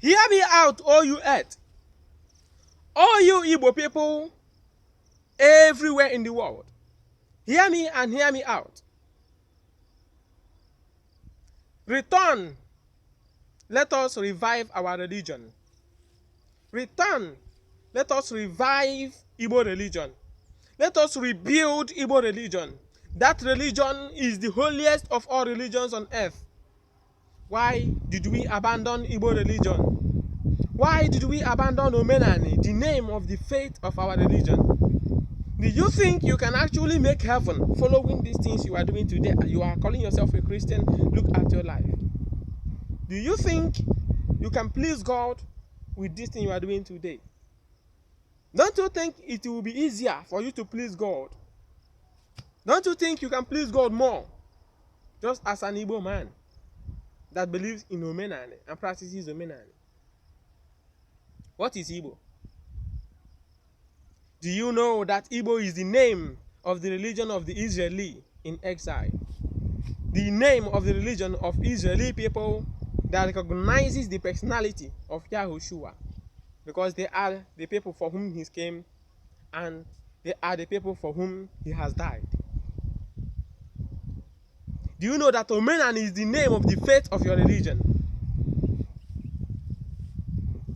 Hear me out, all you earth. All you Igbo people everywhere in the world. Hear me and hear me out. Return. Let us revive our religion. Return. Let us revive Igbo religion. Let us rebuild Igbo religion. That religion is the holiest of all religions on earth. Why did we abandon Igbo religion? Why did we abandon Omenani, the name of the faith of our religion? Do you think you can actually make heaven following these things you are doing today? You are calling yourself a Christian. Look at your life. Do you think you can please God with this thing you are doing today? Don't you think it will be easier for you to please God? Don't you think you can please God more just as an Igbo man that believes in Omenani and practices Omenani? What is Igbo? Do you know that Igbo is the name of the religion of the Israeli in exile? The name of the religion of Israeli people that recognizes the personality of Yahushua, because they are the people for whom he came and they are the people for whom he has died. Do you know that Omenani is the name of the faith of your religion?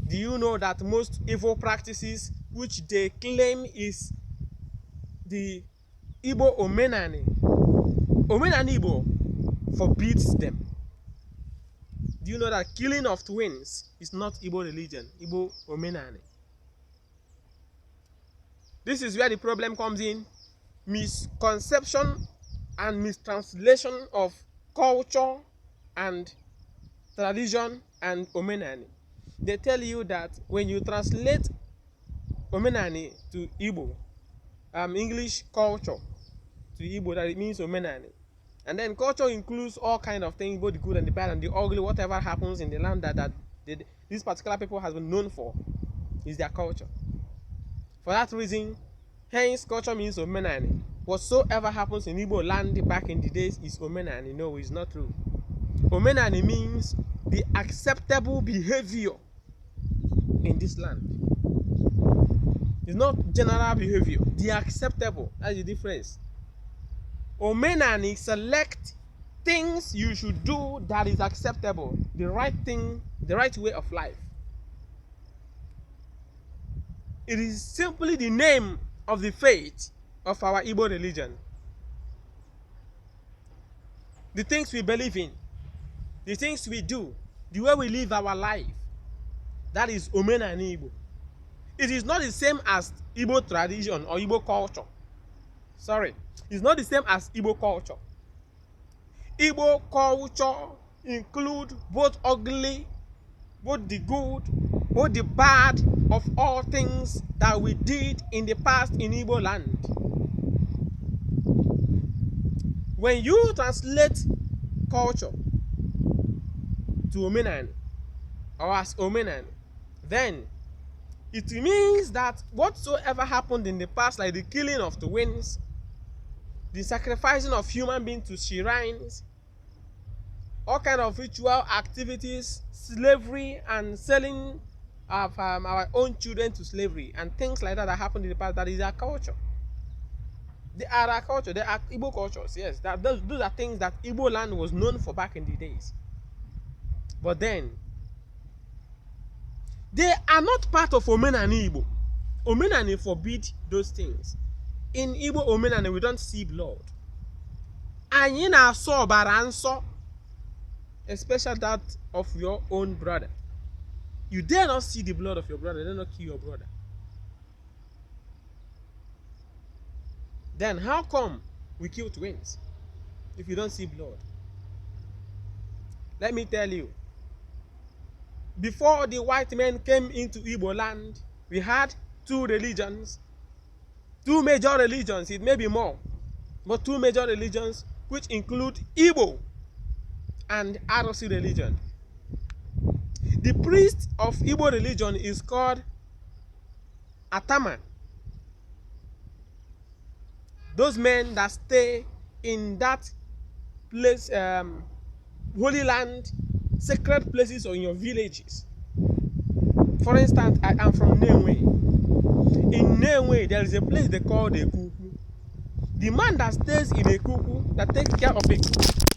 Do you know that most evil practices which they claim is the Igbo Omenani Igbo forbids them? Do you know that killing of twins is not Igbo religion, Igbo Omenani? This is where the problem comes in. Misconception and mistranslation of culture and tradition and Omenani. They tell you that when you translate Omenani to Igbo, English culture to Igbo, that it means Omenani. And then culture includes all kinds of things, both the good and the bad and the ugly. Whatever happens in the land that these particular people has been known for is their culture. For that reason, hence culture means Omenani. Whatsoever happens in Igbo land back in the days is Omenani. No, it's not true. Omenani means the acceptable behavior in this land. It's not general behavior. The acceptable. That's the difference. Omenani select things you should do that is acceptable. The right thing, the right way of life. It is simply the name of the faith of our Igbo religion. The things we believe in, the things we do, the way we live our life, that is Omenani Igbo. It is not the same as Igbo tradition or Igbo culture. Sorry, it's not the same as Igbo culture. Igbo culture include both ugly, both the good, both the bad of all things that we did in the past in Igbo land. When you translate culture to Omenani or as Omenani, then it means that whatsoever happened in the past, like the killing of the twins, the sacrificing of human beings to shrines, all kind of ritual activities, slavery, and selling of our own children to slavery, and things like that that happened in the past, that is our culture. They are our culture. They are Igbo cultures, yes. Those are things that Igbo land was known for back in the days. But then, they are not part of Omenani Igbo. Omenani forbid those things. In Igbo Omenani, we don't see blood. Anyị na-asọ ọbara nsọ, especially that of your own brother. You dare not see the blood of your brother. Dare not kill your brother. Then how come we kill twins if you don't see blood? Let me tell you. Before the white men came into Igbo land, we had two religions, two major religions. It may be more, but two major religions, which include Igbo and Arosi religion. The priest of Igbo religion is called Atama. Those men that stay in that place, holy land, sacred places, or in your villages, For instance, I am from Nenwe. In Nenwe, there is a place they call the Kuku. The man that stays in a Kuku, that takes care of a Kuku,